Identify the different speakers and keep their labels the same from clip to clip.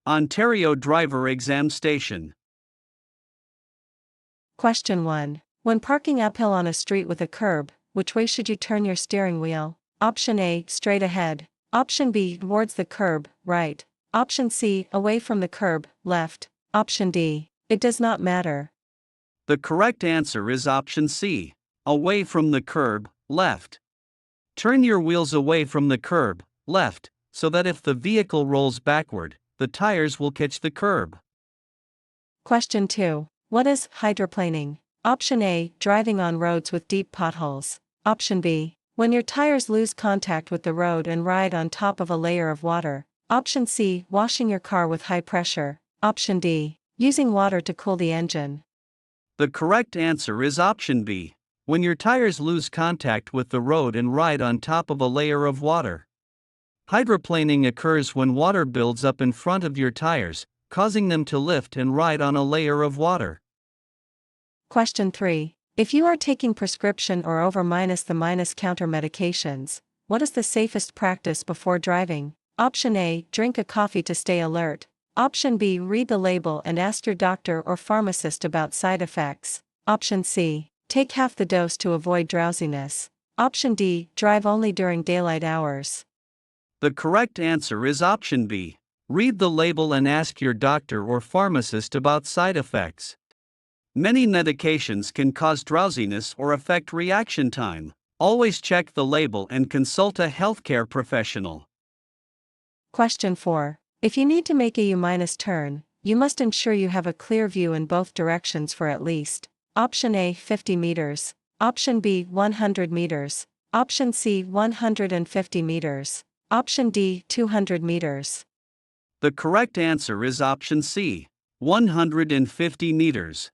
Speaker 1: Ontario Driver Exam Station.
Speaker 2: Question 1. When parking uphill on a street with a curb, which way should you turn your steering wheel? Option A, straight ahead. Option B, towards the curb, right. Option C, away from the curb, left. Option D, it does not matter.
Speaker 1: The correct answer is option C, away from the curb, left. Turn your wheels away from the curb, left, so that if the vehicle rolls backward, the tires will catch the curb.
Speaker 2: Question 2. What is hydroplaning? Option A, driving on roads with deep potholes. Option B, when your tires lose contact with the road and ride on top of a layer of water. Option C, washing your car with high pressure. Option D, using water to cool the engine.
Speaker 1: The correct answer is option B, when your tires lose contact with the road and ride on top of a layer of water. Hydroplaning occurs when water builds up in front of your tires, causing them to lift and ride on a layer of water.
Speaker 2: Question 3. If you are taking prescription or over the counter medications, what is the safest practice before driving? Option A, drink a coffee to stay alert. Option B, read the label and ask your doctor or pharmacist about side effects. Option C, take half the dose to avoid drowsiness. Option D, drive only during daylight hours.
Speaker 1: The correct answer is option B, read the label and ask your doctor or pharmacist about side effects. Many medications can cause drowsiness or affect reaction time. Always check the label and consult a healthcare professional.
Speaker 2: Question 4. If you need to make a U-turn, you must ensure you have a clear view in both directions for at least Option A, 50 meters. Option B, 100 meters. Option C, 150 meters. Option D, 200 meters.
Speaker 1: The correct answer is option C, 150 meters.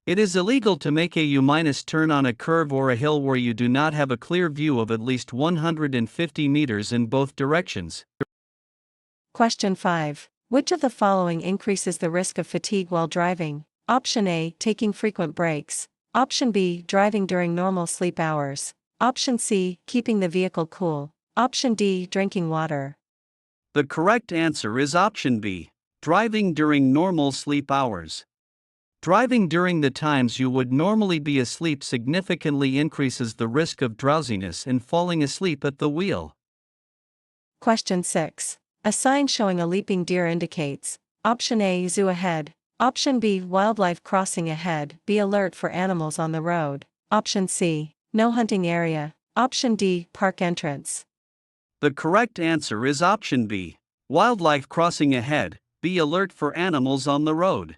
Speaker 1: It is illegal to make a U-turn on a curve or a hill where you do not have a clear view of at least 150 meters in both directions.
Speaker 2: Question 5. Which of the following increases the risk of fatigue while driving? Option A, taking frequent breaks. Option B, driving during normal sleep hours. Option C, keeping the vehicle cool. Option D, drinking water.
Speaker 1: The correct answer is option B, driving during normal sleep hours. Driving during the times you would normally be asleep significantly increases the risk of drowsiness and falling asleep at the wheel.
Speaker 2: Question 6. A sign showing a leaping deer indicates Option A, zoo ahead. Option B, wildlife crossing ahead, be alert for animals on the road. Option C, no hunting area. Option D, park entrance.
Speaker 1: The correct answer is option B, wildlife crossing ahead, be alert for animals on the road.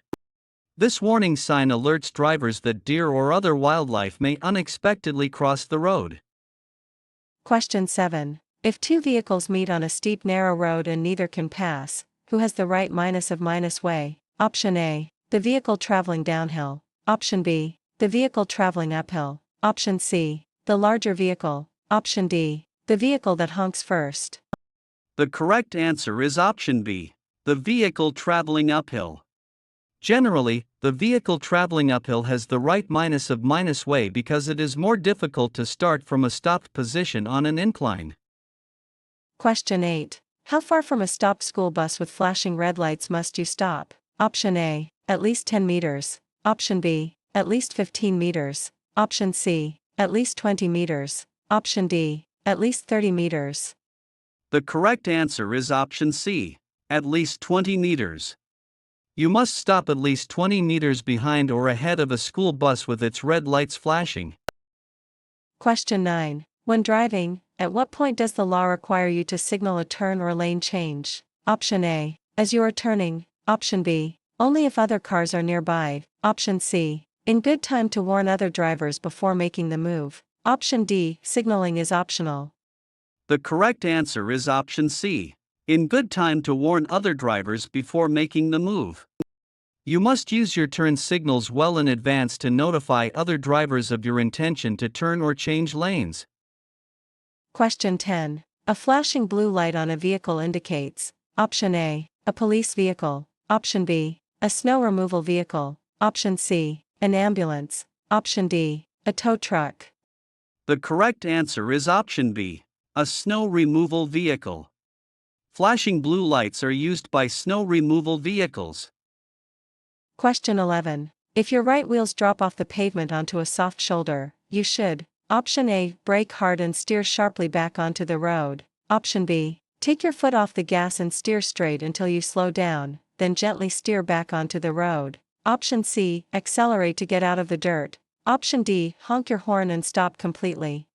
Speaker 1: This warning sign alerts drivers that deer or other wildlife may unexpectedly cross the road.
Speaker 2: Question 7. If two vehicles meet on a steep narrow road and neither can pass, who has the right of way? Option A, the vehicle traveling downhill. Option B, the vehicle traveling uphill. Option C, the larger vehicle. Option D, the vehicle that honks first.
Speaker 1: The correct answer is option B, the vehicle traveling uphill. Generally, the vehicle traveling uphill has the right of way because it is more difficult to start from a stopped position on an incline.
Speaker 2: Question 8. How far from a stopped school bus with flashing red lights must you stop? Option A, at least 10 meters. Option B, at least 15 meters. Option C, at least 20 meters. Option D, at least 30 meters.
Speaker 1: The correct answer is option C, at least 20 meters. You must stop at least 20 meters behind or ahead of a school bus with its red lights flashing.
Speaker 2: Question 9. When driving, at what point does the law require you to signal a turn or lane change? Option A, as you are turning. Option B, only if other cars are nearby. Option C, in good time to warn other drivers before making the move. Option D, signaling is optional.
Speaker 1: The correct answer is option C, in good time to warn other drivers before making the move. You must use your turn signals well in advance to notify other drivers of your intention to turn or change lanes.
Speaker 2: Question 10. A flashing blue light on a vehicle indicates Option A, a police vehicle. Option B, a snow removal vehicle. Option C, an ambulance. Option D, a tow truck.
Speaker 1: The correct answer is option B, a snow removal vehicle. Flashing blue lights are used by snow removal vehicles.
Speaker 2: Question 11. If your right wheels drop off the pavement onto a soft shoulder, you should: Option A, brake hard and steer sharply back onto the road. Option B, take your foot off the gas and steer straight until you slow down, then gently steer back onto the road. Option C, accelerate to get out of the dirt. Option D, honk your horn and stop completely.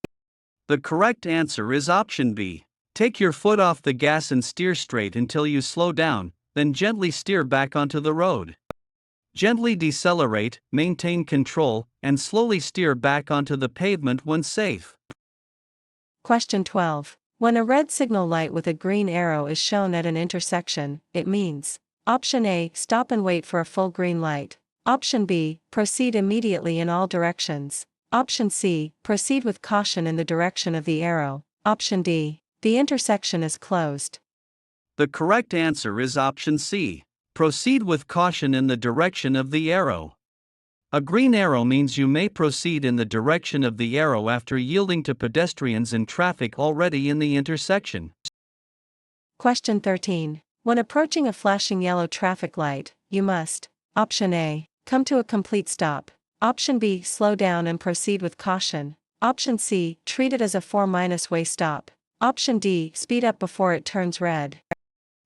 Speaker 1: The correct answer is option B. Take your foot off the gas and steer straight until you slow down, then gently steer back onto the road. Gently decelerate, maintain control, and slowly steer back onto the pavement when safe.
Speaker 2: Question 12. When a red signal light with a green arrow is shown at an intersection, it means: Option A, stop and wait for a full green light. Option B, proceed immediately in all directions. Option C, proceed with caution in the direction of the arrow. Option D, the intersection is closed.
Speaker 1: The correct answer is option C. Proceed with caution in the direction of the arrow. A green arrow means you may proceed in the direction of the arrow after yielding to pedestrians and traffic already in the intersection.
Speaker 2: Question 13. When approaching a flashing yellow traffic light, you must: Option A, come to a complete stop. Option B, slow down and proceed with caution. Option C, treat it as a 4-way stop. Option D, speed up before it turns red.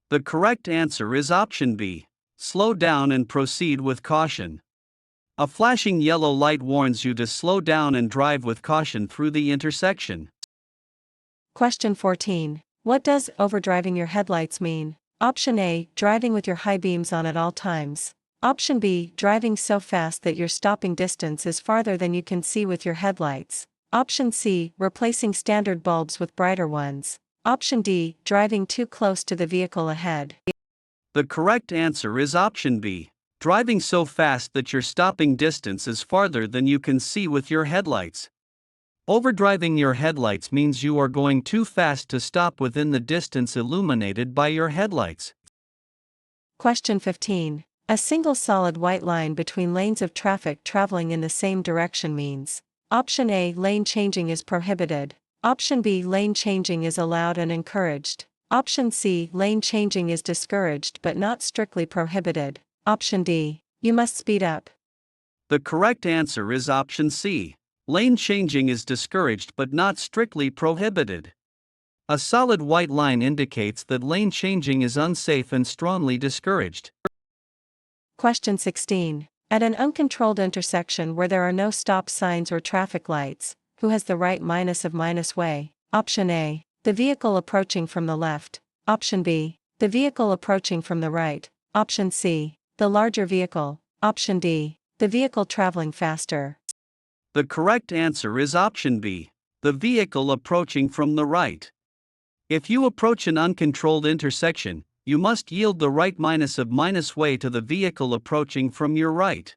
Speaker 1: The correct answer is option B. Slow down and proceed with caution. A flashing yellow light warns you to slow down and drive with caution through the intersection.
Speaker 2: Question 14. What does overdriving your headlights mean? Option A, driving with your high beams on at all times. Option B, driving so fast that your stopping distance is farther than you can see with your headlights. Option C, replacing standard bulbs with brighter ones. Option D, driving too close to the vehicle ahead.
Speaker 1: The correct answer is option B. Driving so fast that your stopping distance is farther than you can see with your headlights. Overdriving your headlights means you are going too fast to stop within the distance illuminated by your headlights.
Speaker 2: Question 15. A single solid white line between lanes of traffic traveling in the same direction means: Option A, lane changing is prohibited. Option B, lane changing is allowed and encouraged. Option C, lane changing is discouraged but not strictly prohibited. Option D, you must speed up.
Speaker 1: The correct answer is option C. Lane changing is discouraged but not strictly prohibited. A solid white line indicates that lane changing is unsafe and strongly discouraged.
Speaker 2: Question 16. At an uncontrolled intersection where there are no stop signs or traffic lights, who has the right minus way? Option A, the vehicle approaching from the left. Option B, the vehicle approaching from the right. Option C, the larger vehicle. Option D, the vehicle traveling faster.
Speaker 1: The correct answer is option B, the vehicle approaching from the right. If you approach an uncontrolled intersection, you must yield the right minus way to the vehicle approaching from your right.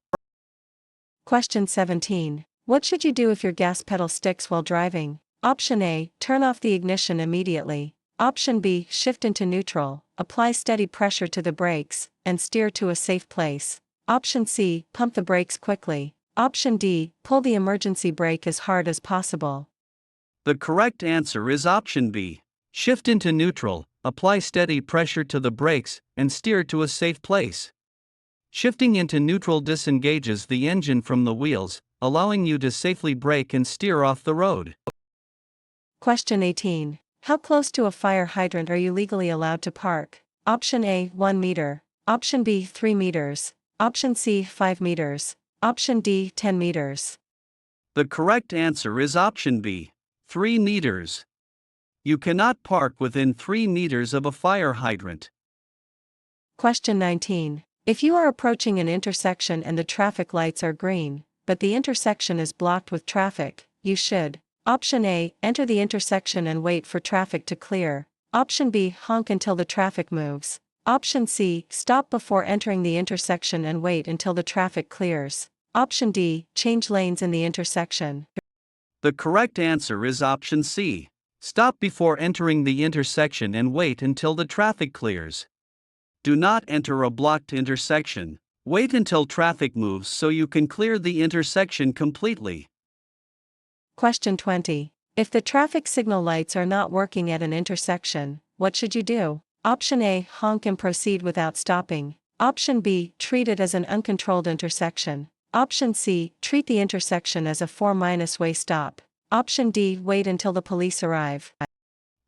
Speaker 2: Question 17. What should you do if your gas pedal sticks while driving? Option A, turn off the ignition immediately. Option B, shift into neutral, apply steady pressure to the brakes, and steer to a safe place. Option C, pump the brakes quickly. Option D, pull the emergency brake as hard as possible.
Speaker 1: The correct answer is option B. Shift into neutral, apply steady pressure to the brakes, and steer to a safe place. Shifting into neutral disengages the engine from the wheels, allowing you to safely brake and steer off the road.
Speaker 2: Question 18. How close to a fire hydrant are you legally allowed to park? Option A, 1 meter. Option B, 3 meters. Option C, 5 meters. Option D, 10 meters.
Speaker 1: The correct answer is option B, 3 meters. You cannot park within 3 meters of a fire hydrant.
Speaker 2: Question 19. If you are approaching an intersection and the traffic lights are green, but the intersection is blocked with traffic, you should: Option A, enter the intersection and wait for traffic to clear. Option B, honk until the traffic moves. Option C, stop before entering the intersection and wait until the traffic clears. Option D, change lanes in the intersection.
Speaker 1: The correct answer is option C. Stop before entering the intersection and wait until the traffic clears. Do not enter a blocked intersection. Wait until traffic moves so you can clear the intersection completely.
Speaker 2: Question 20. If the traffic signal lights are not working at an intersection, what should you do? Option A, honk and proceed without stopping. Option B, treat it as an uncontrolled intersection. Option C, treat the intersection as a 4-way stop. Option D, wait until the police arrive.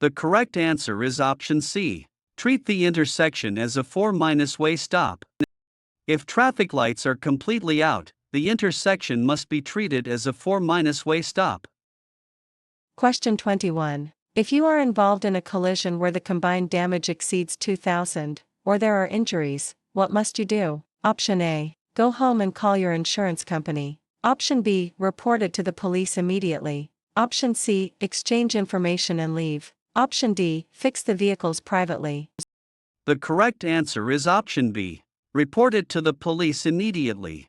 Speaker 1: The correct answer is option C. Treat the intersection as a 4-way stop. If traffic lights are completely out, the intersection must be treated as a 4-way stop.
Speaker 2: Question 21. If you are involved in a collision where the combined damage exceeds 2,000, or there are injuries, what must you do? Option A, go home and call your insurance company. Option B, report it to the police immediately. Option C, exchange information and leave. Option D, fix the vehicles privately.
Speaker 1: The correct answer is option B. Report it to the police immediately.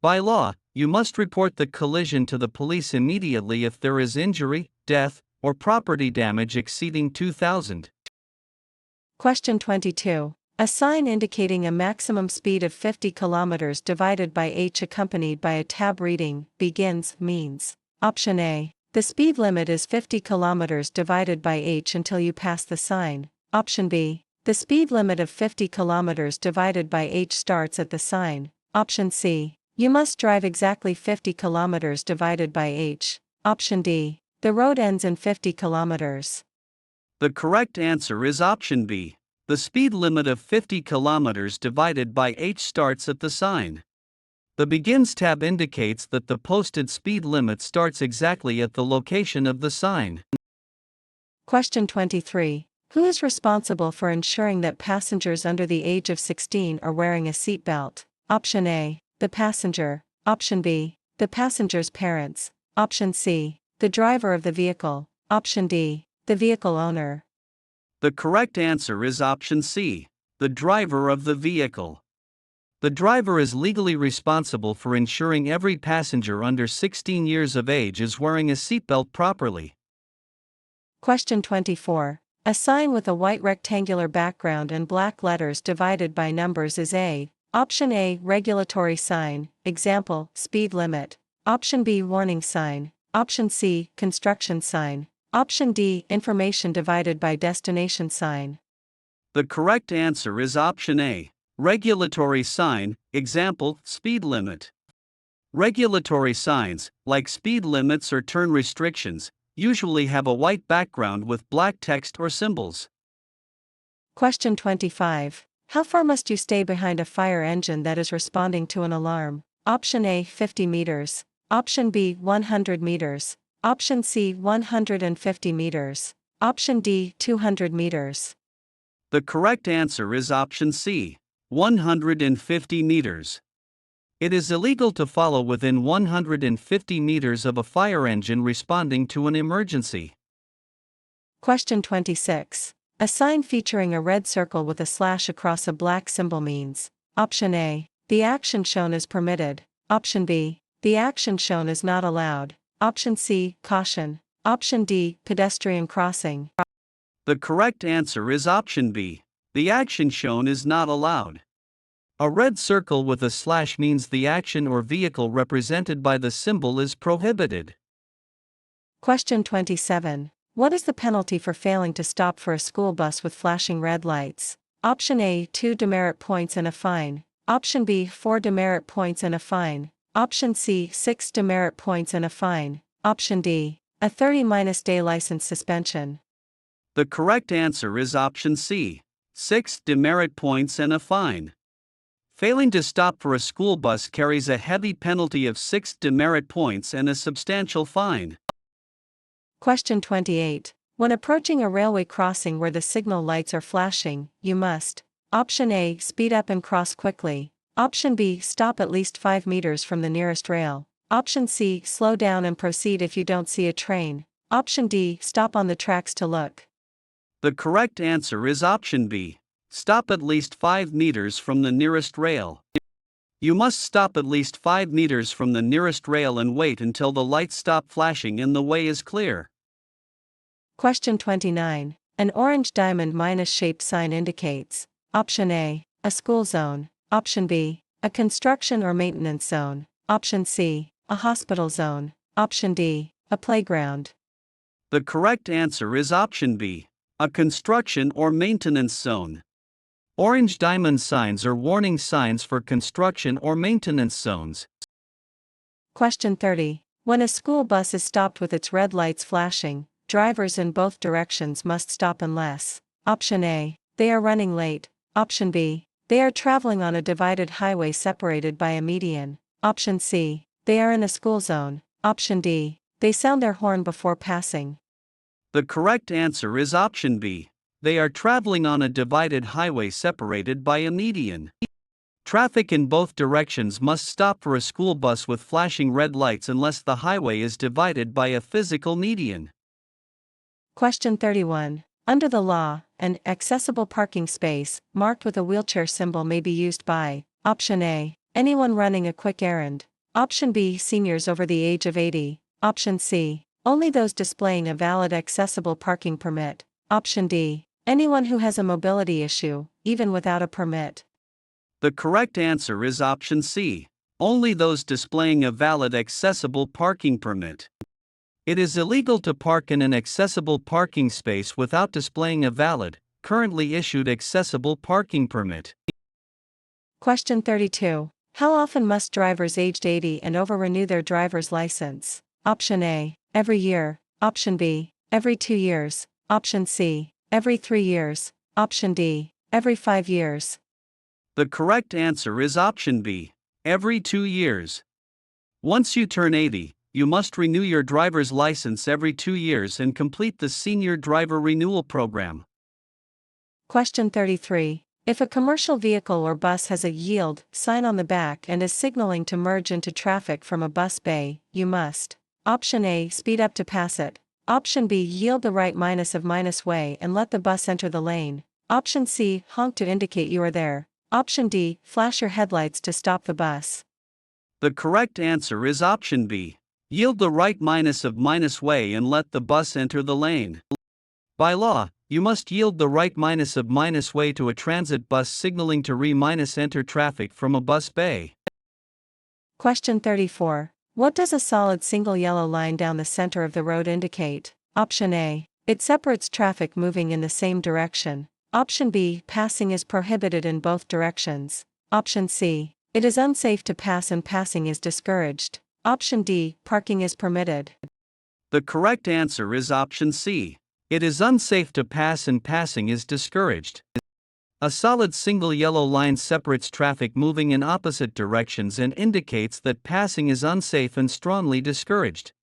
Speaker 1: By law, you must report the collision to the police immediately if there is injury, death, or property damage exceeding 2,000.
Speaker 2: Question 22. A sign indicating a maximum speed of 50 km divided by h accompanied by a tab reading, begins, means. Option A. The speed limit is 50 km divided by h until you pass the sign. Option B. The speed limit of 50 km divided by h starts at the sign. Option C. You must drive exactly 50 km divided by h. Option D. The road ends in 50 km.
Speaker 1: The correct answer is option B. The speed limit of 50 km divided by h starts at the sign. The Begins tab indicates that the posted speed limit starts exactly at the location of the sign.
Speaker 2: Question 23. Who is responsible for ensuring that passengers under the age of 16 are wearing a seatbelt? Option A. The passenger. Option B. The passenger's parents. Option C. The driver of the vehicle. Option D. The vehicle owner.
Speaker 1: The correct answer is option C. The driver of the vehicle. The driver is legally responsible for ensuring every passenger under 16 years of age is wearing a seatbelt properly.
Speaker 2: Question 24. A sign with a white rectangular background and black letters divided by numbers is a. Option A, regulatory sign, example, speed limit. Option B, warning sign. Option C, construction sign. Option D, information divided by destination sign.
Speaker 1: The correct answer is option A. Regulatory sign, example, speed limit. Regulatory signs, like speed limits or turn restrictions, usually have a white background with black text or symbols.
Speaker 2: Question 25. How far must you stay behind a fire engine that is responding to an alarm? Option A, 50 meters. Option B, 100 meters. Option C, 150 meters. Option D, 200 meters.
Speaker 1: The correct answer is option C, 150 meters. It is illegal to follow within 150 meters of a fire engine responding to an emergency.
Speaker 2: Question 26. A sign featuring a red circle with a slash across a black symbol means. Option A. The action shown is permitted. Option B. The action shown is not allowed. Option C, caution. Option D, pedestrian crossing.
Speaker 1: The correct answer is option B. The action shown is not allowed. A red circle with a slash means the action or vehicle represented by the symbol is prohibited.
Speaker 2: Question 27. What is the penalty for failing to stop for a school bus with flashing red lights? Option A, 2 demerit points and a fine. Option B, 4 demerit points and a fine. Option C, 6 demerit points and a fine. Option D, a 30-day license suspension.
Speaker 1: The correct answer is option C, 6 demerit points and a fine. Failing to stop for a school bus carries a heavy penalty of 6 demerit points and a substantial fine.
Speaker 2: Question 28. When approaching a railway crossing where the signal lights are flashing, you must. Option A, speed up and cross quickly. Option B, stop at least 5 meters from the nearest rail. Option C, slow down and proceed if you don't see a train. Option D, stop on the tracks to look.
Speaker 1: The correct answer is option B. Stop at least 5 meters from the nearest rail. You must stop at least 5 meters from the nearest rail and wait until the lights stop flashing and the way is clear.
Speaker 2: Question 29. An orange diamond minus-shaped sign indicates. Option A, a school zone. Option B, a construction or maintenance zone. Option C, a hospital zone. Option D, a playground.
Speaker 1: The correct answer is option B, A construction or maintenance zone. Orange diamond signs are warning signs for construction or maintenance zones.
Speaker 2: Question 30. When a school bus is stopped with its red lights flashing, drivers in both directions must stop unless: Option A, they are running late. Option B, they are traveling on a divided highway separated by a median. Option C, they are in a school zone. Option D, they sound their horn before passing.
Speaker 1: The correct answer is option B. They are traveling on a divided highway separated by a median. Traffic in both directions must stop for a school bus with flashing red lights unless the highway is divided by a physical median.
Speaker 2: Question 31. Under the law, an accessible parking space marked with a wheelchair symbol may be used by: Option A, anyone running a quick errand. Option B, seniors over the age of 80. Option C, only those displaying a valid accessible parking permit. Option D, anyone who has a mobility issue, even without a permit.
Speaker 1: The correct answer is option C. Only those displaying a valid accessible parking permit. It is illegal to park in an accessible parking space without displaying a valid, currently issued accessible parking permit.
Speaker 2: Question 32. How often must drivers aged 80 and over renew their driver's license? Option A, every year. Option B, every 2 years. Option C, every 3 years. Option D, every 5 years.
Speaker 1: The correct answer is option B, every 2 years. Once you turn 80, you must renew your driver's license every 2 years and complete the Senior Driver Renewal Program.
Speaker 2: Question 33. If a commercial vehicle or bus has a yield sign on the back and is signaling to merge into traffic from a bus bay, you must: Option A, speed up to pass it. Option B, yield the right minus way and let the bus enter the lane. Option C, honk to indicate you are there. Option D, flash your headlights to stop the bus.
Speaker 1: The correct answer is option B. Yield the right minus way and let the bus enter the lane. By law, you must yield the right minus way to a transit bus signaling to enter traffic from a bus bay.
Speaker 2: Question 34. What does a solid single yellow line down the center of the road indicate? Option A, it separates traffic moving in the same direction. Option B, passing is prohibited in both directions. Option C, it is unsafe to pass and passing is discouraged. Option D, parking is permitted.
Speaker 1: The correct answer is option C. It is unsafe to pass and passing is discouraged. A solid single yellow line separates traffic moving in opposite directions and indicates that passing is unsafe and strongly discouraged.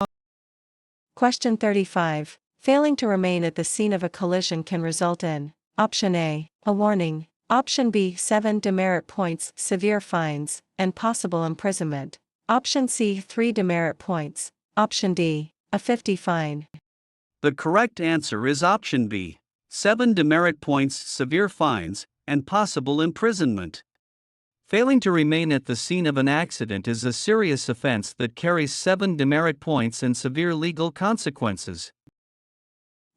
Speaker 2: Question 35. Failing to remain at the scene of a collision can result in: Option A, a warning. Option B, 7 demerit points, severe fines, and possible imprisonment. Option C, 3 demerit points. Option D, a 50 fine.
Speaker 1: The correct answer is option B, 7 demerit points, severe fines, and possible imprisonment. Failing to remain at the scene of an accident is a serious offense that carries 7 demerit points and severe legal consequences.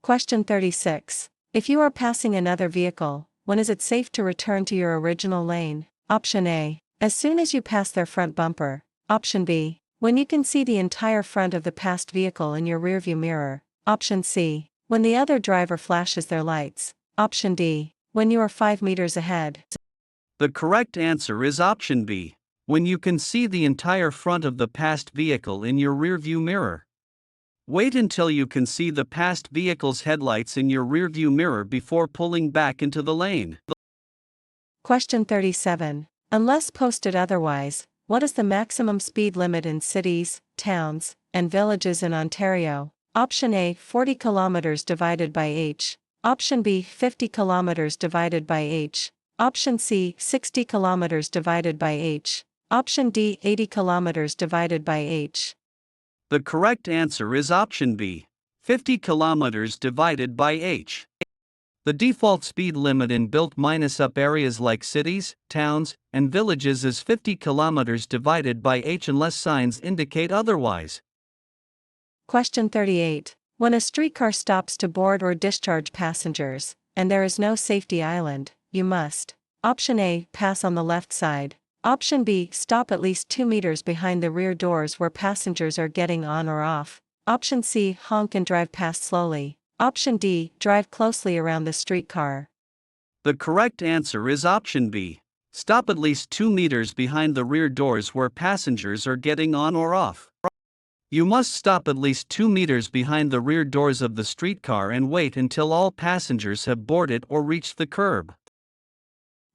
Speaker 2: Question 36. If you are passing another vehicle, when is it safe to return to your original lane? Option A, as soon as you pass their front bumper. Option B, when you can see the entire front of the passed vehicle in your rearview mirror. Option C, when the other driver flashes their lights. Option D, when you are 5 meters ahead.
Speaker 1: The correct answer is option B, when you can see the entire front of the passed vehicle in your rearview mirror. Wait until you can see the passed vehicle's headlights in your rearview mirror before pulling back into the lane.
Speaker 2: Question 37. Unless posted otherwise, what is the maximum speed limit in cities, towns, and villages in Ontario? Option A, 40 km divided by h. Option B, 50 km divided by h. Option C, 60 km divided by h. Option D, 80 km divided by h.
Speaker 1: The correct answer is option B, 50 km divided by h. The default speed limit in built-up areas like cities, towns, and villages is 50 km divided by h unless signs indicate otherwise.
Speaker 2: Question 38. When a streetcar stops to board or discharge passengers, and there is no safety island, you must: Option A, pass on the left side. Option B, stop at least 2 meters behind the rear doors where passengers are getting on or off. Option C, honk and drive past slowly. Option D, drive closely around the streetcar.
Speaker 1: The correct answer is option B. Stop at least 2 meters behind the rear doors where passengers are getting on or off. You must stop at least 2 meters behind the rear doors of the streetcar and wait until all passengers have boarded or reached the curb.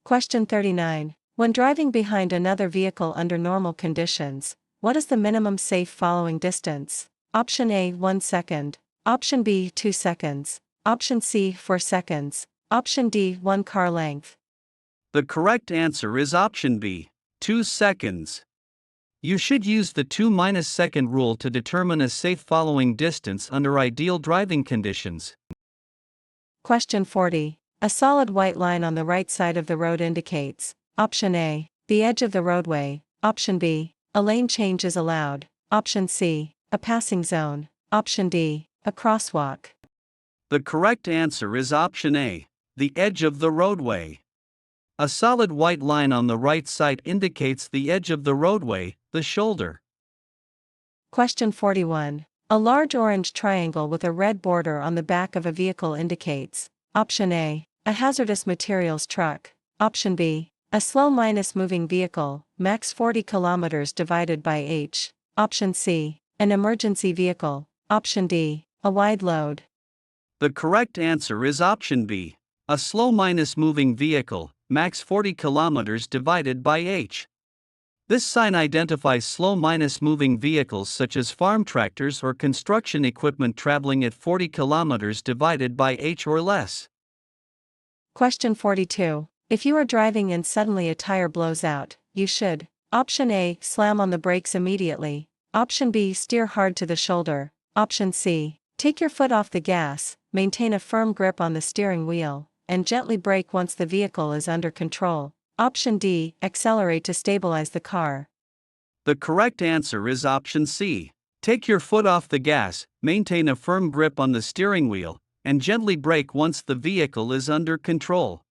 Speaker 2: Question 39. When driving behind another vehicle under normal conditions, what is the minimum safe following distance? Option A, 1 second. Option B, 2 seconds. Option C, 4 seconds. Option D, 1 car length.
Speaker 1: The correct answer is option B, 2 seconds. You should use the 2-second rule to determine a safe following distance under ideal driving conditions.
Speaker 2: Question 40. A solid white line on the right side of the road indicates, option A, the edge of the roadway, option B, a lane change is allowed, option C, a passing zone, option D, a crosswalk.
Speaker 1: The correct answer is option A, the edge of the roadway. A solid white line on the right side indicates the edge of the roadway, the shoulder.
Speaker 2: Question 41. A large orange triangle with a red border on the back of a vehicle indicates, option A, a hazardous materials truck, option B, a slow moving vehicle, max 40 kilometers divided by H, option C, an emergency vehicle, option D, a wide load.
Speaker 1: The correct answer is option B, a slow moving vehicle, max 40 kilometers divided by H. This sign identifies slow moving vehicles such as farm tractors or construction equipment traveling at 40 kilometers divided by H or less.
Speaker 2: Question 42. If you are driving and suddenly a tire blows out, you should, option A, slam on the brakes immediately, option B, steer hard to the shoulder, option C, take your foot off the gas, maintain a firm grip on the steering wheel, and gently brake once the vehicle is under control. Option D, accelerate to stabilize the car.
Speaker 1: The correct answer is option C. Take your foot off the gas, maintain a firm grip on the steering wheel, and gently brake once the vehicle is under control.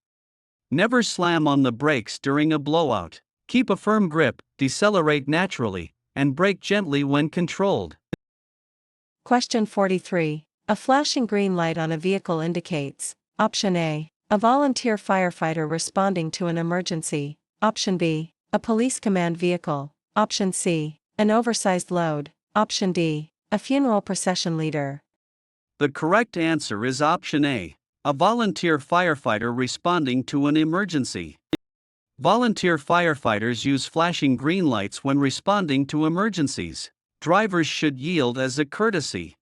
Speaker 1: Never slam on the brakes during a blowout. Keep a firm grip, decelerate naturally, and brake gently when controlled.
Speaker 2: Question 43. A flashing green light on a vehicle indicates, option A, a volunteer firefighter responding to an emergency, option B, a police command vehicle, option C, an oversized load, option D, a funeral procession leader.
Speaker 1: The correct answer is option A, a volunteer firefighter responding to an emergency. Volunteer firefighters use flashing green lights when responding to emergencies. Drivers should yield as a courtesy.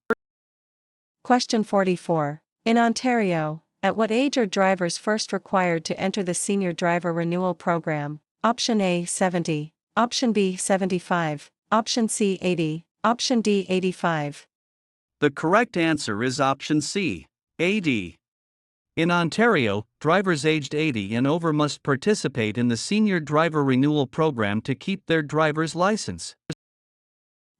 Speaker 2: Question 44. In Ontario, at what age are drivers first required to enter the Senior Driver Renewal Program? Option A, 70, option B, 75, option C, 80, option D, 85.
Speaker 1: The correct answer is option C, 80. In Ontario, drivers aged 80 and over must participate in the Senior Driver Renewal Program to keep their driver's license.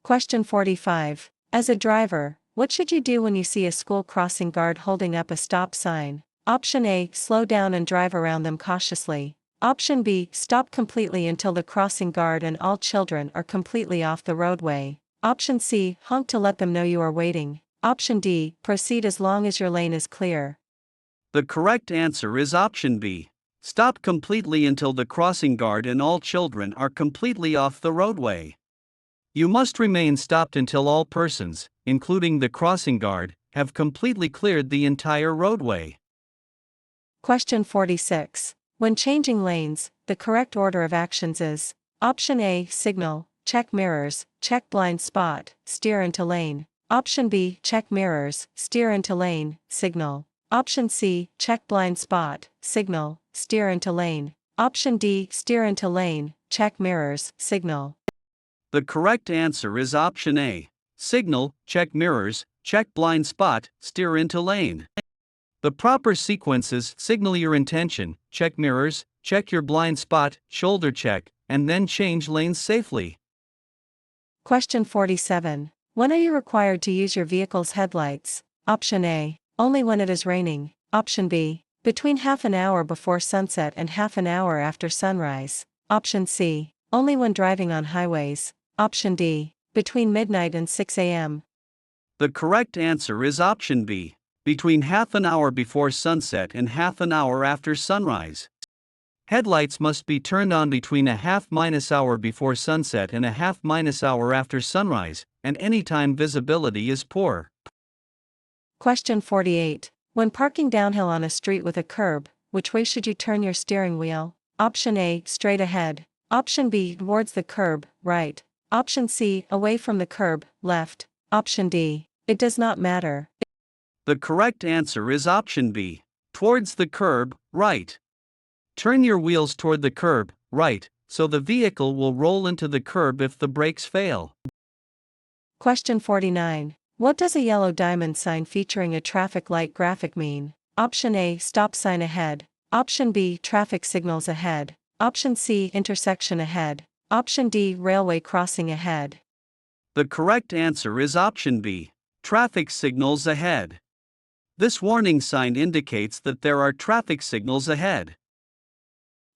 Speaker 2: Question 45. As a driver, what should you do when you see a school crossing guard holding up a stop sign? Option A, slow down and drive around them cautiously. Option B, stop completely until the crossing guard and all children are completely off the roadway. Option C, honk to let them know you are waiting. Option D, proceed as long as your lane is clear.
Speaker 1: The correct answer is option B. Stop completely until the crossing guard and all children are completely off the roadway. You must remain stopped until all persons, including the crossing guard, have completely cleared the entire roadway.
Speaker 2: Question 46. When changing lanes, the correct order of actions is, option A, signal, check mirrors, check blind spot, steer into lane. Option B, check mirrors, steer into lane, signal. Option C, check blind spot, signal, steer into lane. Option D, steer into lane, check mirrors, signal.
Speaker 1: The correct answer is option A. Signal, check mirrors, check blind spot, steer into lane. The proper sequence is signal your intention, check mirrors, check your blind spot, shoulder check, and then change lanes safely.
Speaker 2: Question 47. When are you required to use your vehicle's headlights? Option A, only when it is raining. Option B, between half an hour before sunset and half an hour after sunrise. Option C, only when driving on highways. Option D, between midnight and 6 a.m.
Speaker 1: The correct answer is option B. Between half an hour before sunset and half an hour after sunrise. Headlights must be turned on between a half-hour before sunset and a half-hour after sunrise, and anytime visibility is poor.
Speaker 2: Question 48. When parking downhill on a street with a curb, which way should you turn your steering wheel? Option A, straight ahead. Option B, towards the curb, right. Option C, away from the curb, left. Option D, it does not matter.
Speaker 1: The correct answer is option B, towards the curb, right. Turn your wheels toward the curb, right, so the vehicle will roll into the curb if the brakes fail.
Speaker 2: Question 49. What does a yellow diamond sign featuring a traffic light graphic mean? Option A, stop sign ahead. Option B, traffic signals ahead. Option C, intersection ahead. Option D, railway crossing ahead.
Speaker 1: The correct answer is option B, traffic signals ahead. This warning sign indicates that there are traffic signals ahead.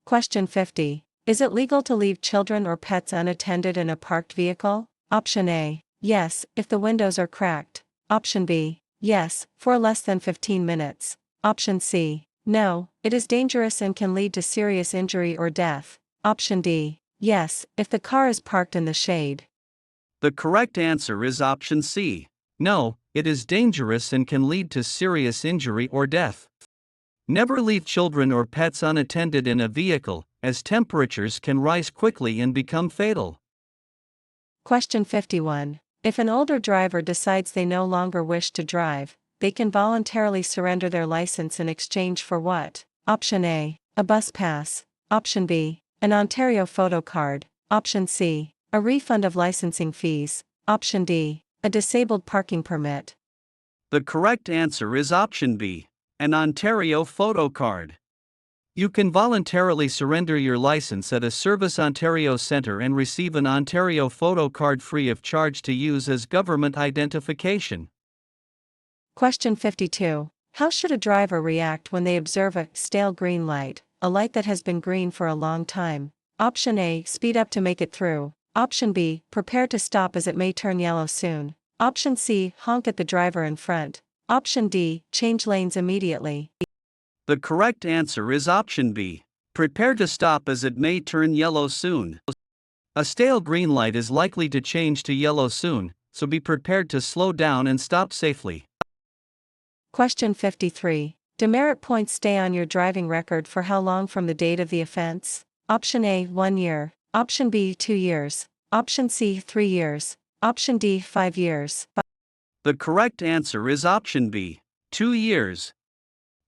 Speaker 2: Question 50. Is it legal to leave children or pets unattended in a parked vehicle? Option A, yes, if the windows are cracked. Option B, yes, for less than 15 minutes. Option C, no, it is dangerous and can lead to serious injury or death. Option D, yes, if the car is parked in the shade.
Speaker 1: The correct answer is option C. No, it is dangerous and can lead to serious injury or death. Never leave children or pets unattended in a vehicle, as temperatures can rise quickly and become fatal.
Speaker 2: Question 51. If an older driver decides they no longer wish to drive, they can voluntarily surrender their license in exchange for what? Option A, a bus pass. Option B, an Ontario photo card. Option C, a refund of licensing fees. Option D, a disabled parking permit.
Speaker 1: The correct answer is option B, an Ontario photo card. You can voluntarily surrender your license at a Service Ontario Centre and receive an Ontario photo card free of charge to use as government identification.
Speaker 2: Question 52. How should a driver react when they observe a stale green light, a light that has been green for a long time? Option A, speed up to make it through. Option B, prepare to stop as it may turn yellow soon. Option C, honk at the driver in front. Option D, change lanes immediately.
Speaker 1: The correct answer is option B, prepare to stop as it may turn yellow soon. A stale green light is likely to change to yellow soon, so be prepared to slow down and stop safely.
Speaker 2: Question 53. Demerit points stay on your driving record for how long from the date of the offense? Option A, 1 year. Option B, 2 years. Option C, 3 years. Option D, 5 years.
Speaker 1: The correct answer is option B, 2 years.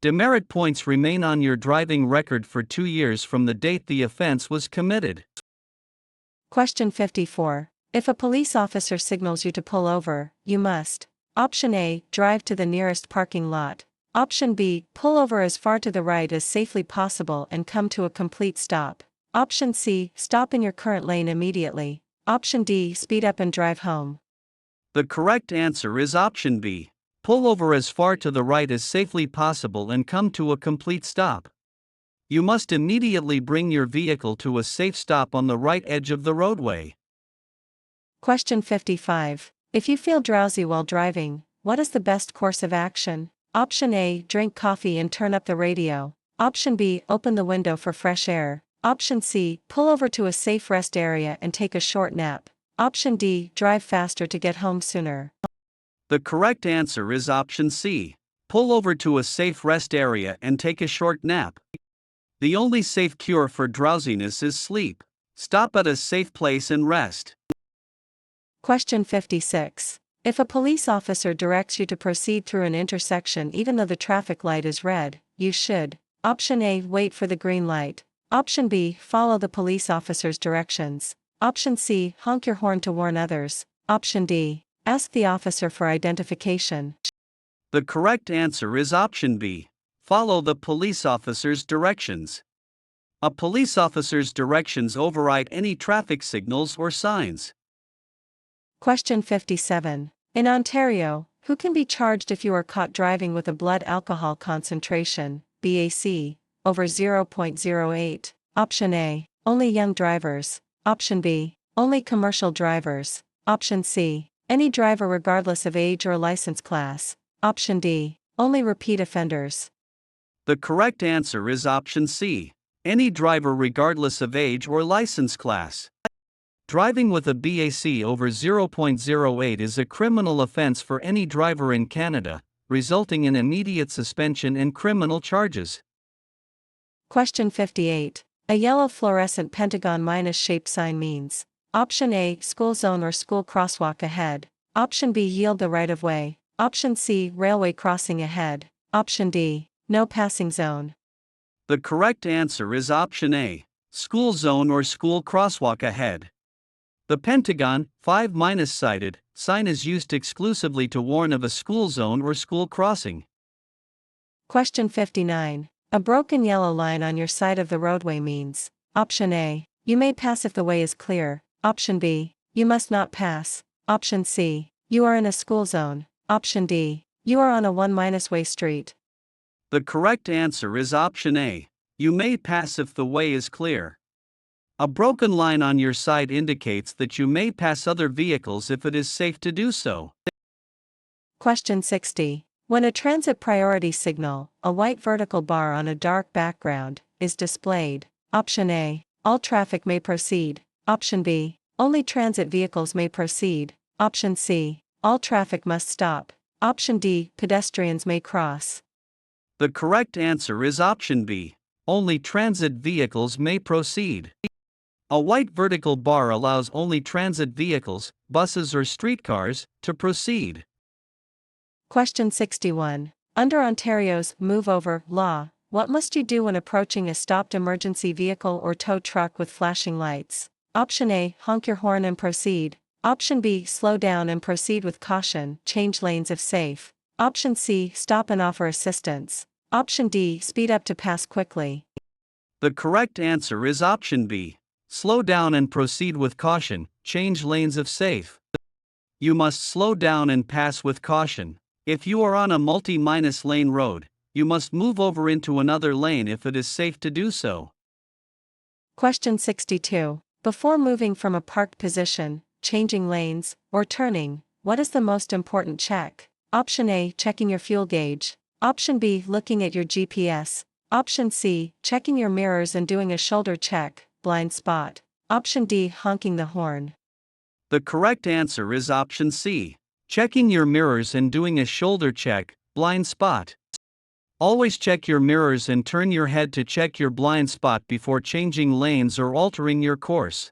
Speaker 1: Demerit points remain on your driving record for 2 years from the date the offense was committed.
Speaker 2: Question 54. If a police officer signals you to pull over, you must. Option A, drive to the nearest parking lot. Option B, pull over as far to the right as safely possible and come to a complete stop. Option C, stop in your current lane immediately. Option D, speed up and drive home.
Speaker 1: The correct answer is option B, pull over as far to the right as safely possible and come to a complete stop. You must immediately bring your vehicle to a safe stop on the right edge of the roadway.
Speaker 2: Question 55. If you feel drowsy while driving, what is the best course of action? Option A, drink coffee and turn up the radio. Option B, open the window for fresh air. Option C, pull over to a safe rest area and take a short nap. Option D, drive faster to get home sooner.
Speaker 1: The correct answer is option C, pull over to a safe rest area and take a short nap. The only safe cure for drowsiness is sleep. Stop at a safe place and rest.
Speaker 2: Question 56. If a police officer directs you to proceed through an intersection even though the traffic light is red, you should. Option A, wait for the green light. Option B, follow the police officer's directions. Option C, honk your horn to warn others. Option D, ask the officer for identification.
Speaker 1: The correct answer is option B, follow the police officer's directions. A police officer's directions override any traffic signals or signs.
Speaker 2: Question 57. In Ontario, who can be charged if you are caught driving with a blood alcohol concentration, BAC, over 0.08? Option A, only young drivers. Option B, only commercial drivers. Option C, any driver regardless of age or license class. Option D, Only repeat offenders.
Speaker 1: The correct answer is option C. Any driver regardless of age or license class. Driving with a BAC over 0.08 is a criminal offense for any driver in Canada, resulting in immediate suspension and criminal charges.
Speaker 2: Question 58. A yellow fluorescent pentagon minus shaped sign means: option A, school zone or school crosswalk ahead. Option B, yield the right of way. Option C, railway crossing ahead. Option D, no passing zone.
Speaker 1: The correct answer is option A, school zone or school crosswalk ahead. The pentagon, 5- sided, sign is used exclusively to warn of a school zone or school crossing.
Speaker 2: Question 59. A broken yellow line on your side of the roadway means: option A, you may pass if the way is clear. Option B, you must not pass. Option C, you are in a school zone. Option D, you are on a 1-way street.
Speaker 1: The correct answer is option A, you may pass if the way is clear. A broken line on your side indicates that you may pass other vehicles if it is safe to do so.
Speaker 2: Question 60. When a transit priority signal, a white vertical bar on a dark background, is displayed: option A, all traffic may proceed. Option B, only transit vehicles may proceed. Option C, all traffic must stop. Option D, pedestrians may cross.
Speaker 1: The correct answer is option B, only transit vehicles may proceed. A white vertical bar allows only transit vehicles, buses or streetcars, to proceed.
Speaker 2: Question 61. Under Ontario's Move Over law, what must you do when approaching a stopped emergency vehicle or tow truck with flashing lights? Option A, honk your horn and proceed. Option B, slow down and proceed with caution, change lanes if safe. Option C, stop and offer assistance. Option D, speed up to pass quickly.
Speaker 1: The correct answer is option B, slow down and proceed with caution, change lanes if safe. You must slow down and pass with caution. If you are on a multi-lane road, you must move over into another lane if it is safe to do so.
Speaker 2: Question 62. Before moving from a parked position, changing lanes, or turning, what is the most important check? Option A, checking your fuel gauge. Option B, looking at your GPS. Option C, checking your mirrors and doing a shoulder check, blind spot. Option D, honking the horn.
Speaker 1: The correct answer is option C, checking your mirrors and doing a shoulder check, blind spot. Always check your mirrors and turn your head to check your blind spot before changing lanes or altering your course.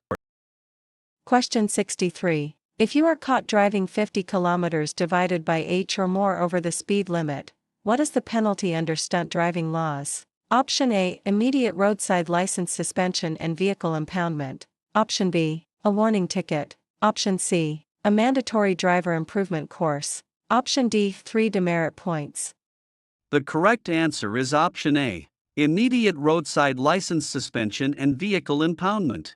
Speaker 2: Question 63. If you are caught driving 50 kilometers divided by h or more over the speed limit, what is the penalty under stunt driving laws? Option A, immediate roadside license suspension and vehicle impoundment. Option B, a warning ticket. Option C, a mandatory driver improvement course. Option D, 3 demerit points.
Speaker 1: The correct answer is option A, immediate roadside license suspension and vehicle impoundment.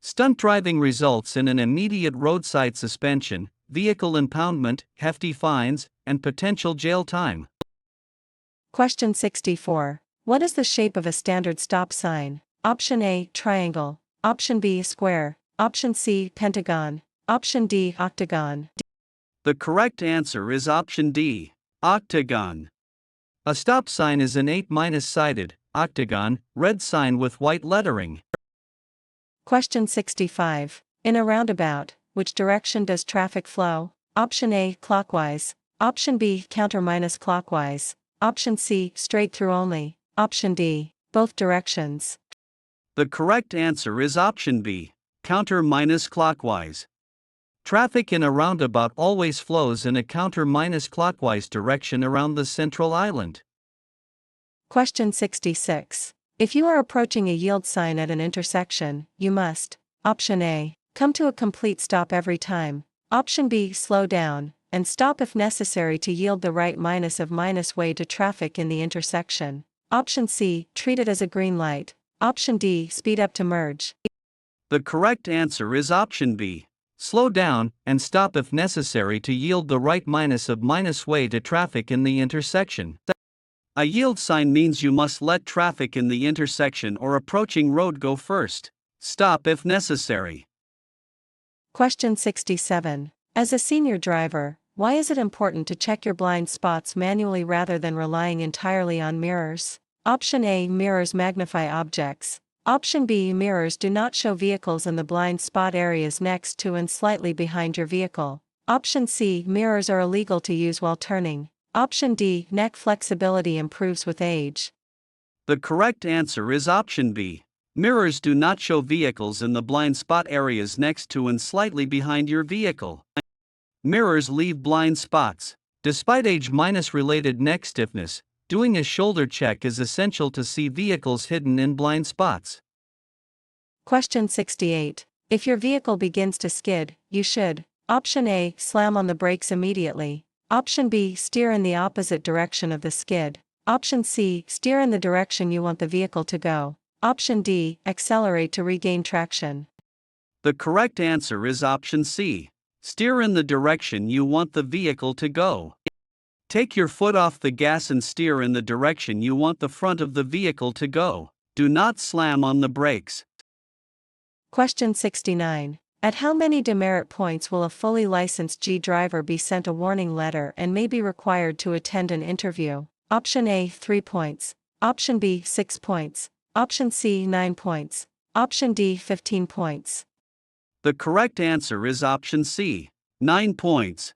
Speaker 1: Stunt driving results in an immediate roadside suspension, vehicle impoundment, hefty fines, and potential jail time.
Speaker 2: Question 64. What is the shape of a standard stop sign? Option A, triangle. Option B, square. Option C, pentagon. Option D, octagon.
Speaker 1: The correct answer is option D, octagon. A stop sign is an 8-sided, octagon, red sign with white lettering.
Speaker 2: Question 65. In a roundabout, which direction does traffic flow? Option A, clockwise. Option B, counter-clockwise. Option C, straight through only. Option D, both directions.
Speaker 1: The correct answer is option B, counter-clockwise. Traffic in a roundabout always flows in a counter-clockwise direction around the central island.
Speaker 2: Question 66. If you are approaching a yield sign at an intersection, you must: option A, come to a complete stop every time. Option B, slow down, and stop if necessary to yield the right -way to traffic in the intersection. Option C, treat it as a green light. Option D, speed up to merge.
Speaker 1: The correct answer is option B, slow down, and stop if necessary to yield the right -way to traffic in the intersection. A yield sign means you must let traffic in the intersection or approaching road go first. Stop if necessary.
Speaker 2: Question 67. As a senior driver, Why is it important to check your blind spots manually rather than relying entirely on mirrors? Option A. Mirrors magnify objects. Option B. Mirrors do not show vehicles in the blind spot areas next to and slightly behind your vehicle. Option C. Mirrors are illegal to use while turning. Option D. Neck flexibility improves with age.
Speaker 1: The correct answer is option B. Mirrors do not show vehicles in the blind spot areas next to and slightly behind your vehicle. Mirrors leave blind spots. Despite age-related neck stiffness, doing a shoulder check is essential to see vehicles hidden in blind spots.
Speaker 2: Question 68. If your vehicle begins to skid, you should: Option A. Slam on the brakes immediately. Option B. Steer in the opposite direction of the skid. Option C. Steer in the direction you want the vehicle to go. Option D. Accelerate to regain traction.
Speaker 1: The correct answer is option C. Steer in the direction you want the vehicle to go. Take your foot off the gas and steer in the direction you want the front of the vehicle to go. Do not slam on the brakes.
Speaker 2: Question 69. At how many demerit points will a fully licensed G driver be sent a warning letter and may be required to attend an interview? Option A. 3 points. Option B. 6 points. Option C. 9 points. Option D. 15 points.
Speaker 1: The correct answer is option C. 9 points.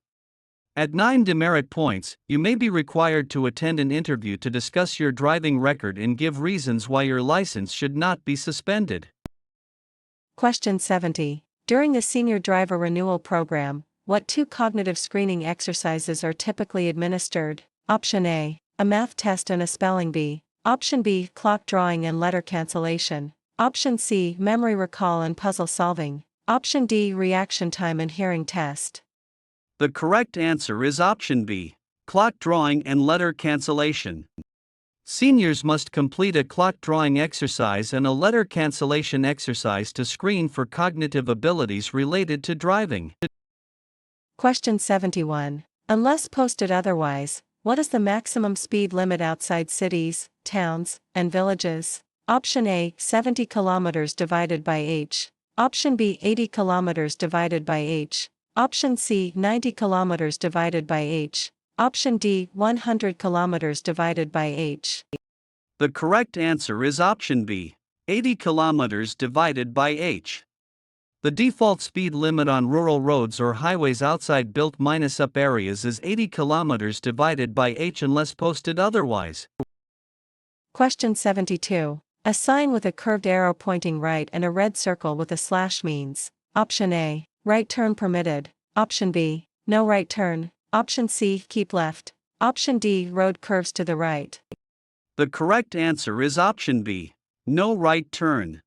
Speaker 1: At 9 demerit points, you may be required to attend an interview to discuss your driving record and give reasons why your license should not be suspended.
Speaker 2: Question 70. During the Senior Driver Renewal Program, what 2 cognitive screening exercises are typically administered? Option A. A math test and a spelling bee. Option B. Clock drawing and letter cancellation. Option C. Memory recall and puzzle solving. Option D. Reaction time and hearing test.
Speaker 1: The correct answer is option B. Clock drawing and letter cancellation. Seniors must complete a clock drawing exercise and a letter cancellation exercise to screen for cognitive abilities related to driving.
Speaker 2: Question 71. Unless posted otherwise, what is the maximum speed limit outside cities, towns, and villages? Option A. 70 km divided by h. Option B. 80 km divided by h. Option C. 90 km divided by h. Option D. 100 km divided by h.
Speaker 1: The correct answer is option B. 80 km divided by h. The default speed limit on rural roads or highways outside built-up areas is 80 km divided by h unless posted otherwise.
Speaker 2: Question 72. A sign with a curved arrow pointing right and a red circle with a slash means: Option A. Right turn permitted. Option B. No right turn. Option C. Keep left. Option D. Road curves to the right.
Speaker 1: The correct answer is option B. No right turn.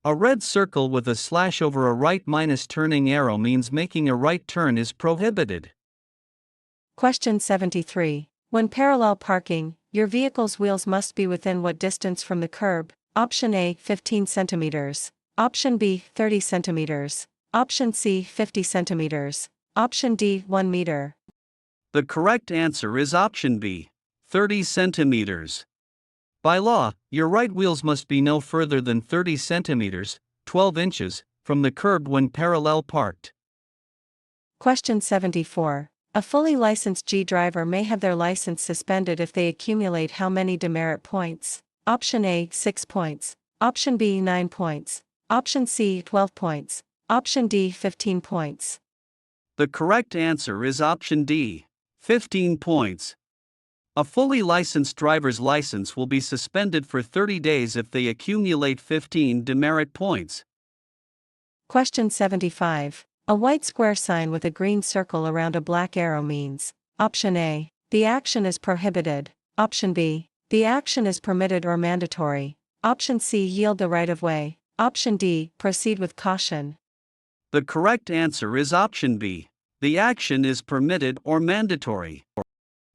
Speaker 1: A red circle with a slash over a right minus turning arrow means making a right turn is prohibited.
Speaker 2: Question 73. When parallel parking, your vehicle's wheels must be within what distance from the curb? Option A. 15 centimeters. Option B. 30 centimeters. Option C. 50 centimeters. Option D. 1 meter.
Speaker 1: The correct answer is option B. 30 centimeters. By law, your right wheels must be no further than 30 centimeters, 12 inches, from the curb when parallel parked.
Speaker 2: Question 74. A fully licensed G driver may have their license suspended if they accumulate how many demerit points? Option A. 6 points. Option B. 9 points. Option C. 12 points. Option D. 15 points.
Speaker 1: The correct answer is option D. 15 points. A fully licensed driver's license will be suspended for 30 days if they accumulate 15 demerit points.
Speaker 2: Question 75. A white square sign with a green circle around a black arrow means: Option A. The action is prohibited. Option B. The action is permitted or mandatory. Option C. Yield the right of way. Option D. Proceed with caution.
Speaker 1: The correct answer is option B. The action is permitted or mandatory.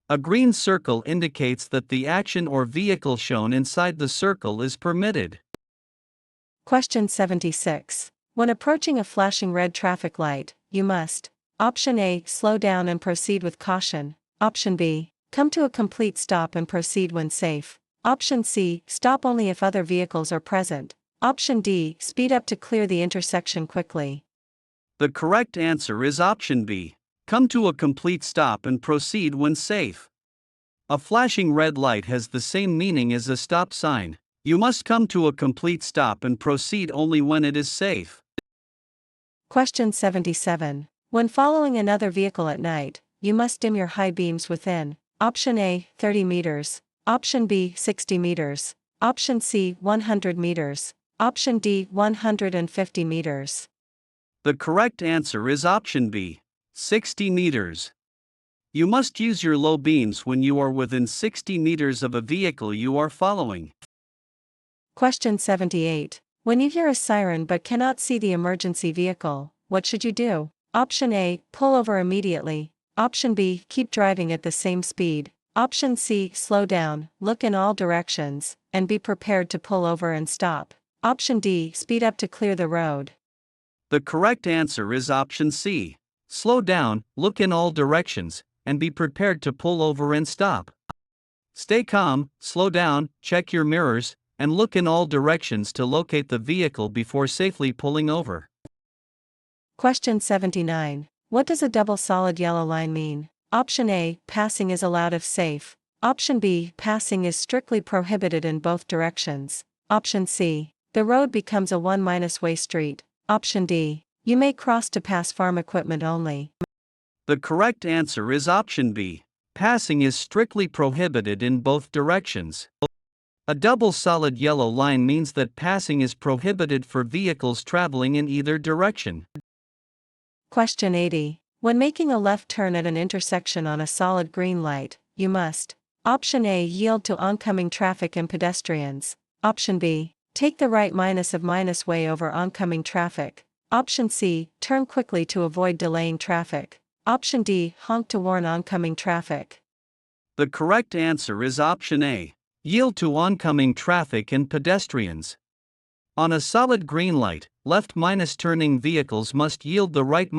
Speaker 1: A green circle indicates that the action or vehicle shown inside the circle is permitted.
Speaker 2: Question 76. When approaching a flashing red traffic light, you must: Option A. Slow down and proceed with caution. Option B. Come to a complete stop and proceed when safe. Option C. Stop only if other vehicles are present. Option D. Speed up to clear the intersection quickly.
Speaker 1: The correct answer is option B. Come to a complete stop and proceed when safe. A flashing red light has the same meaning as a stop sign. You must come to a complete stop and proceed only when it is safe.
Speaker 2: Question 77. When following another vehicle at night, you must dim your high beams within Option A, 30 meters, Option B, 60 meters, Option C, 100 meters, Option D, 150 meters.
Speaker 1: The correct answer is Option B, 60 meters. You must use your low beams when you are within 60 meters of a vehicle you are following.
Speaker 2: Question 78. When you hear a siren but cannot see the emergency vehicle, what should you do? Option A, pull over immediately. Option B, keep driving at the same speed. Option C, slow down, look in all directions, and be prepared to pull over and stop. Option D, speed up to clear the road.
Speaker 1: The correct answer is Option C. Slow down, look in all directions, and be prepared to pull over and stop. Stay calm, slow down, check your mirrors, and look in all directions to locate the vehicle before safely pulling over.
Speaker 2: Question 79. What does a double solid yellow line mean? Option A, passing is allowed if safe. Option B, passing is strictly prohibited in both directions. Option C, the road becomes a 1-way street. Option D, you may cross to pass farm equipment only.
Speaker 1: The correct answer is Option B. Passing is strictly prohibited in both directions. A double solid yellow line means that passing is prohibited for vehicles traveling in either direction.
Speaker 2: Question 80. When making a left turn at an intersection on a solid green light, you must Option A, yield to oncoming traffic and pedestrians. Option B, take the right way over oncoming traffic. Option C, turn quickly to avoid delaying traffic. Option D, honk to warn oncoming traffic.
Speaker 1: The correct answer is Option A. Yield to oncoming traffic and pedestrians. On a solid green light, left-turning vehicles must yield the right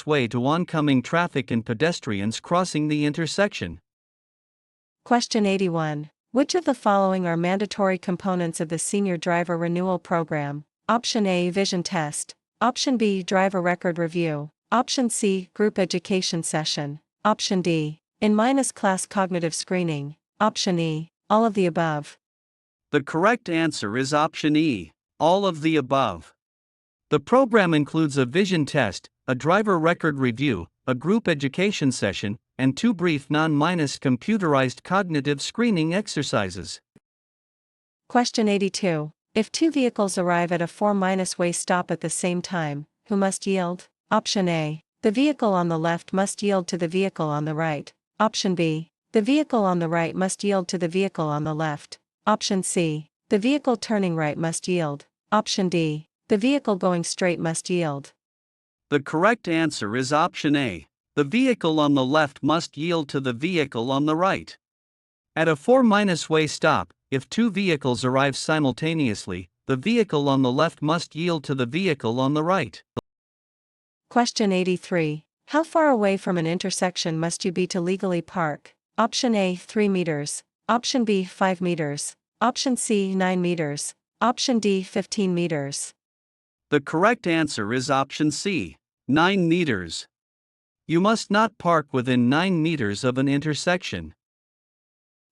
Speaker 1: way to oncoming traffic and pedestrians crossing the intersection.
Speaker 2: Question 81. Which of the following are mandatory components of the Senior Driver Renewal Program? Option A, vision test. Option B, driver record review. Option C, group education session. Option D, in-class cognitive screening. Option E, all of the above.
Speaker 1: The correct answer is Option E, all of the above. The program includes a vision test, a driver record review, a group education session, and 2 brief non-computerized cognitive screening exercises.
Speaker 2: Question 82. If 2 vehicles arrive at a 4-way stop at the same time, who must yield? Option A, the vehicle on the left must yield to the vehicle on the right. Option B, the vehicle on the right must yield to the vehicle on the left. Option C, the vehicle turning right must yield. Option D, the vehicle going straight must yield.
Speaker 1: The correct answer is Option A. The vehicle on the left must yield to the vehicle on the right. At a 4-way stop, if 2 vehicles arrive simultaneously, the vehicle on the left must yield to the vehicle on the right.
Speaker 2: Question 83. How far away from an intersection must you be to legally park? Option A, 3 meters. Option B, 5 meters. Option C, 9 meters. Option D, 15 meters.
Speaker 1: The correct answer is Option C, 9 meters. You must not park within 9 meters of an intersection.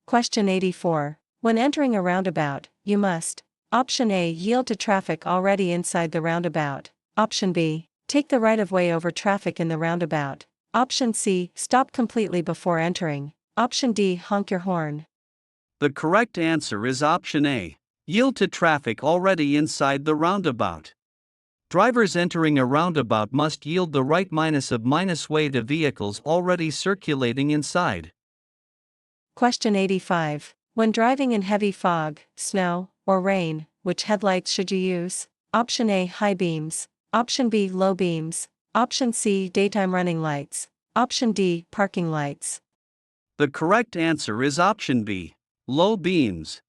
Speaker 2: Question 84. When entering a roundabout, you must Option A, yield to traffic already inside the roundabout. Option B, take the right-of-way over traffic in the roundabout. Option C, stop completely before entering. Option D, honk your horn.
Speaker 1: The correct answer is Option A. Yield to traffic already inside the roundabout. Drivers entering a roundabout must yield the right way to vehicles already circulating inside.
Speaker 2: Question 85. When driving in heavy fog, snow, or rain, which headlights should you use? Option A, high beams. Option B, low beams. Option C, daytime running lights. Option D, parking lights.
Speaker 1: The correct answer is Option B, low beams.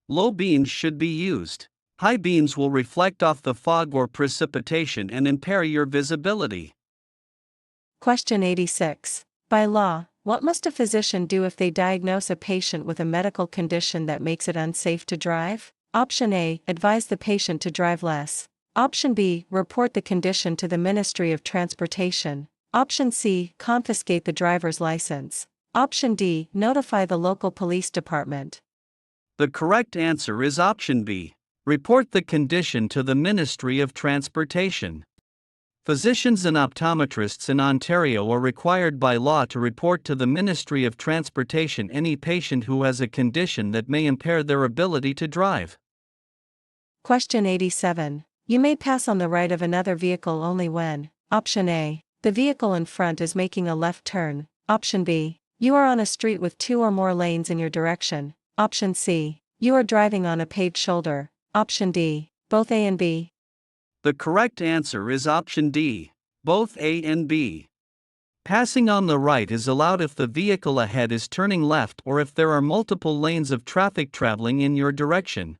Speaker 1: Low beams should be used. High beams will reflect off the fog or precipitation and impair your visibility.
Speaker 2: Question 86. By law, what must a physician do if they diagnose a patient with a medical condition that makes it unsafe to drive? Option A, advise the patient to drive less. Option B, report the condition to the Ministry of Transportation. Option C, confiscate the driver's license. Option D, notify the local police department.
Speaker 1: The correct answer is option B. Report the condition to the Ministry of Transportation. Physicians and optometrists in Ontario are required by law to report to the Ministry of Transportation any patient who has a condition that may impair their ability to drive.
Speaker 2: Question 87. You may pass on the right of another vehicle only when: Option A, the vehicle in front is making a left turn. Option B, you are on a street with 2 or more lanes in your direction. Option C, you are driving on a paved shoulder. Option D, both A and B.
Speaker 1: The correct answer is option D, both A and B. Passing on the right is allowed if the vehicle ahead is turning left or if there are multiple lanes of traffic traveling in your direction.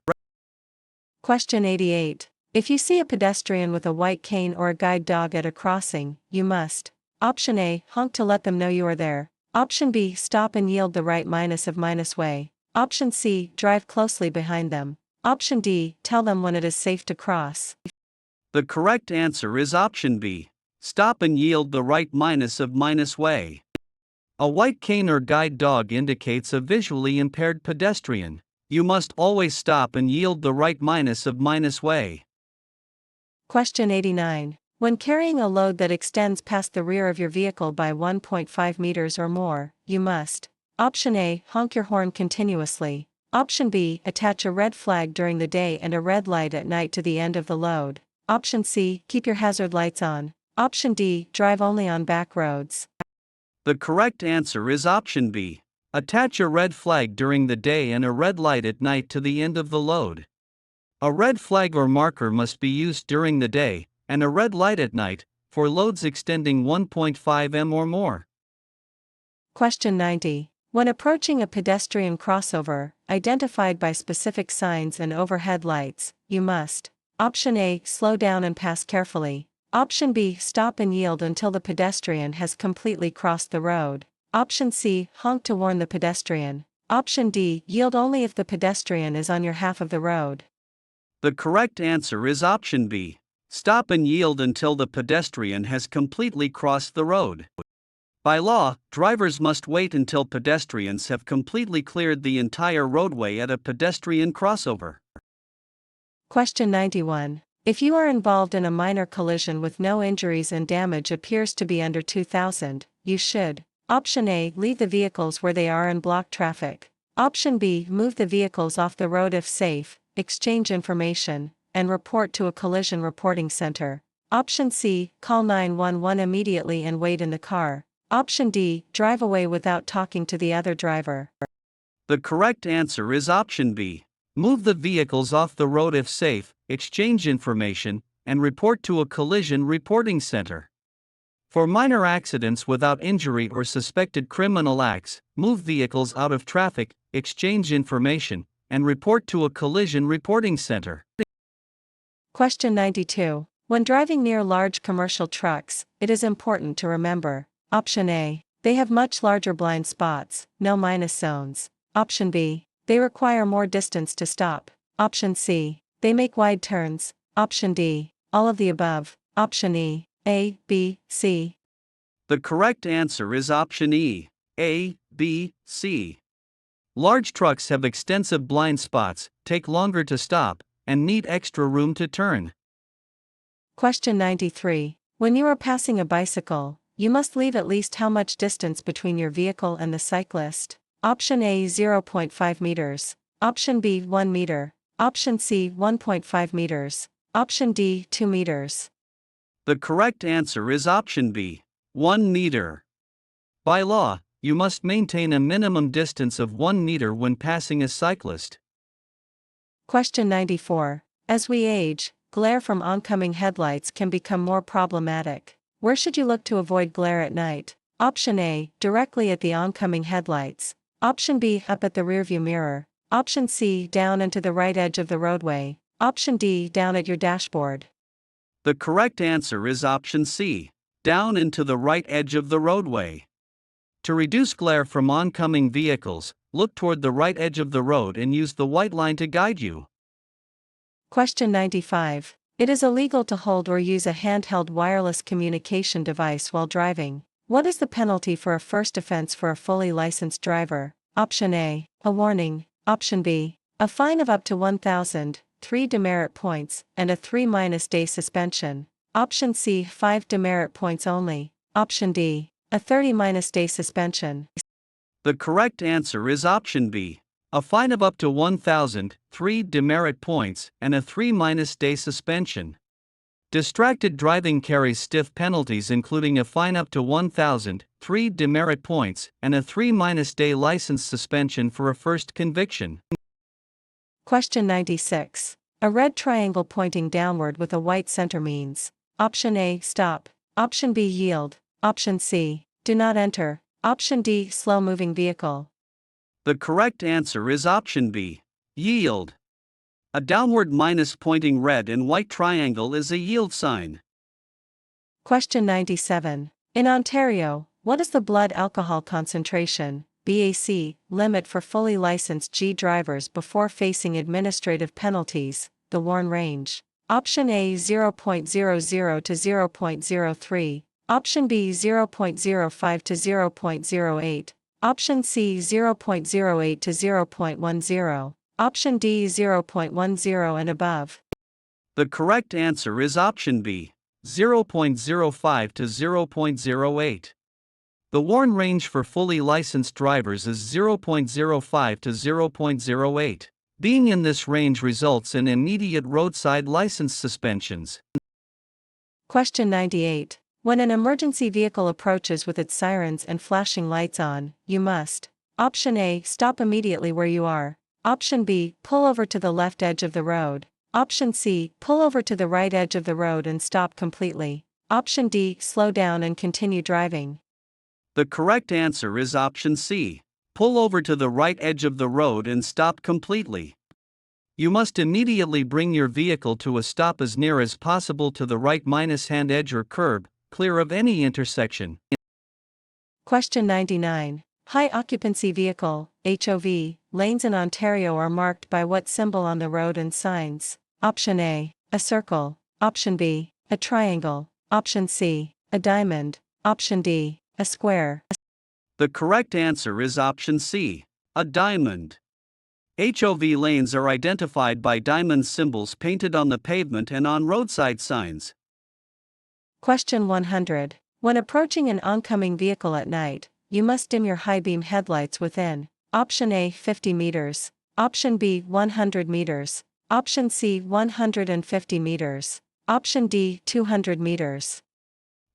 Speaker 2: Question 88. If you see a pedestrian with a white cane or a guide dog at a crossing, you must: Option A, honk to let them know you are there. Option B, stop and yield the right minus way. Option C, drive closely behind them. Option D, tell them when it is safe to cross.
Speaker 1: The correct answer is option B, stop and yield the right minus way. A white cane or guide dog indicates a visually impaired pedestrian. You must always stop and yield the right minus way.
Speaker 2: Question 89. When carrying a load that extends past the rear of your vehicle by 1.5 meters or more, you must: Option A, honk your horn continuously. Option B, attach a red flag during the day and a red light at night to the end of the load. Option C, keep your hazard lights on. Option D, drive only on back roads.
Speaker 1: The correct answer is option B, attach a red flag during the day and a red light at night to the end of the load. A red flag or marker must be used during the day, and a red light at night, for loads extending 1.5 m or more.
Speaker 2: Question 90. When approaching a pedestrian crossover, identified by specific signs and overhead lights, you must: Option A, slow down and pass carefully. Option B, stop and yield until the pedestrian has completely crossed the road. Option C, honk to warn the pedestrian. Option D, yield only if the pedestrian is on your half of the road.
Speaker 1: The correct answer is option B, stop and yield until the pedestrian has completely crossed the road. By law, drivers must wait until pedestrians have completely cleared the entire roadway at a pedestrian crossover.
Speaker 2: Question 91. If you are involved in a minor collision with no injuries and damage appears to be under 2,000, you should: Option A, leave the vehicles where they are and block traffic. Option B, move the vehicles off the road if safe, exchange information, and report to a collision reporting center. Option C, call 911 immediately and wait in the car. Option D, drive away without talking to the other driver.
Speaker 1: The correct answer is option B, move the vehicles off the road if safe, exchange information, and report to a collision reporting center. For minor accidents without injury or suspected criminal acts, move vehicles out of traffic, exchange information, and report to a collision reporting center.
Speaker 2: Question 92. When driving near large commercial trucks, it is important to remember: Option A, they have much larger blind spots, no minus zones. Option B, they require more distance to stop. Option C, they make wide turns. Option D, all of the above. Option E, A, B, C.
Speaker 1: The correct answer is option E, A, B, C. Large trucks have extensive blind spots, take longer to stop, and need extra room to turn.
Speaker 2: Question 93. When you are passing a bicycle, you must leave at least how much distance between your vehicle and the cyclist? Option A, 0.5 meters. Option B, 1 meter. Option C, 1.5 meters. Option D, 2 meters.
Speaker 1: The correct answer is option B, 1 meter. By law, you must maintain a minimum distance of 1 meter when passing a cyclist.
Speaker 2: Question 94. As we age, glare from oncoming headlights can become more problematic. Where should you look to avoid glare at night? Option A, directly at the oncoming headlights. Option B, up at the rearview mirror. Option C, down and to the right edge of the roadway. Option D, down at your dashboard.
Speaker 1: The correct answer is option C, down and to the right edge of the roadway. To reduce glare from oncoming vehicles, look toward the right edge of the road and use the white line to guide you.
Speaker 2: Question 95. It is illegal to hold or use a handheld wireless communication device while driving. What is the penalty for a first offense for a fully licensed driver? Option A, a warning. Option B, a fine of up to 1,000, 3 demerit points, and a 3-day suspension. Option C, 5 demerit points only. Option D, a 30-day suspension.
Speaker 1: The correct answer is option B, a fine of up to 1,000, 3 demerit points, and a 3-day suspension. Distracted driving carries stiff penalties, including a fine up to 1,000, 3 demerit points, and a 3-day license suspension for a first conviction.
Speaker 2: Question 96. A red triangle pointing downward with a white center means: Option A, stop. Option B, yield. Option C, do not enter. Option D, slow-moving vehicle.
Speaker 1: The correct answer is option B, yield. A downward minus pointing red and white triangle is a yield sign.
Speaker 2: Question 97. In Ontario, what is the blood alcohol concentration (BAC) limit for fully licensed G drivers before facing administrative penalties? The Warn range. Option A, 0.00 to 0.03. Option B, 0.05 to 0.08. Option C, 0.08 to 0.10. Option D, 0.10 and above.
Speaker 1: The correct answer is option B, 0.05 to 0.08. The Warn range for fully licensed drivers is 0.05 to 0.08. Being in this range results in immediate roadside license suspensions.
Speaker 2: Question 98. When an emergency vehicle approaches with its sirens and flashing lights on, you must: Option A, stop immediately where you are. Option B, pull over to the left edge of the road. Option C, pull over to the right edge of the road and stop completely. Option D, slow down and continue driving.
Speaker 1: The correct answer is option C, pull over to the right edge of the road and stop completely. You must immediately bring your vehicle to a stop as near as possible to the right-hand edge or curb, clear of any intersection.
Speaker 2: Question 99. High occupancy vehicle, HOV, lanes in Ontario are marked by what symbol on the road and signs? Option A, a circle. Option B, a triangle. Option C, a diamond. Option D, a square.
Speaker 1: The correct answer is option C, a diamond. HOV lanes are identified by diamond symbols painted on the pavement and on roadside signs.
Speaker 2: Question 100. When approaching an oncoming vehicle at night, you must dim your high beam headlights within: Option A, 50 meters. Option B, 100 meters. Option C, 150 meters. Option D, 200 meters.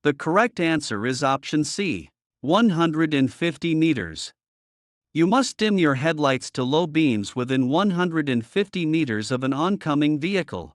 Speaker 1: The correct answer is option C, 150 meters. You must dim your headlights to low beams within 150 meters of an oncoming vehicle.